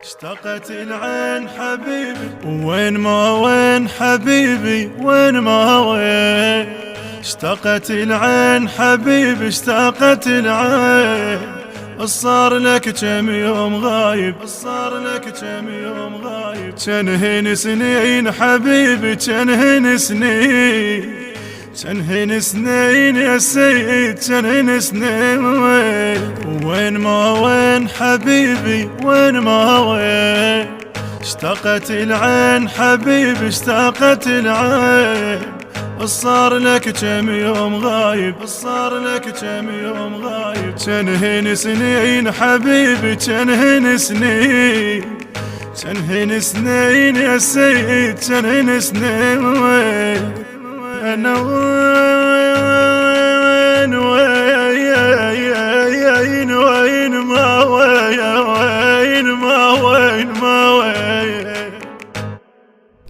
اشتقت العين حبيبي وين ما وين حبيبي وين ما وين. اشتقت العين حبيبي اشتقت العين. صار لك كم يوم غايب صار لك كم يوم غايب. كنهن سنين حبيبي كنهن سنين كنهن سنين يا سيد كنهن سنين. وين ما وين حبيبي وين ما وين. اشتقت العين حبيبي اشتقت العين. صار لك كم يوم غايب صار لك كم يوم غايب. كنهن سنين حبيبي كنهن سنين كنهن سنين يا سيد كنهن سنين. أنا وين وين وين ما وين ما وين ما وين.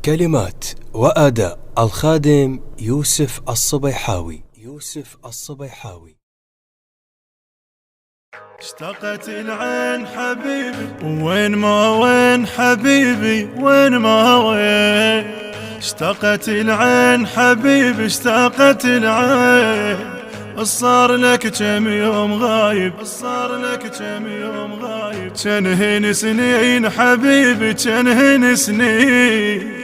كلمات وأداء الخادم يوسف الصبيحاوي. اشتقت العين حبيبي وين ما وين حبيبي وين ما وين. اشتقت العين حبيبي اشتقت العين. صار لك كم يوم غايب صار لك كم يوم غايب. كنهن سنين حبيبي كنهن سنين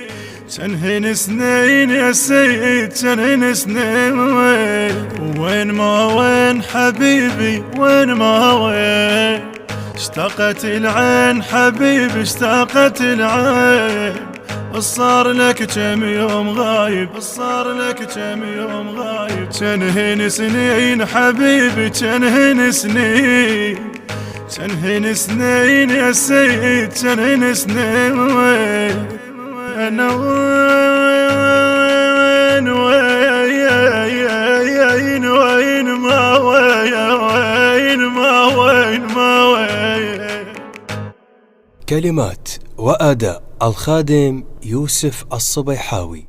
كنهن سنين يا سيد كنهن سنين. وين ما وين حبيبي وين ما وين. اشتقت العين حبيبي اشتقت العين. صار لك كم يوم غايب صار لك كم يوم غايب. كنهن سنين حبيبي كنهن سنين كنهن سنين يا سيد كنهن سنين. أنا وين وين وين ما وين ما وين ما وين. كلمات وأداء الخادم يوسف الصبيحاوي.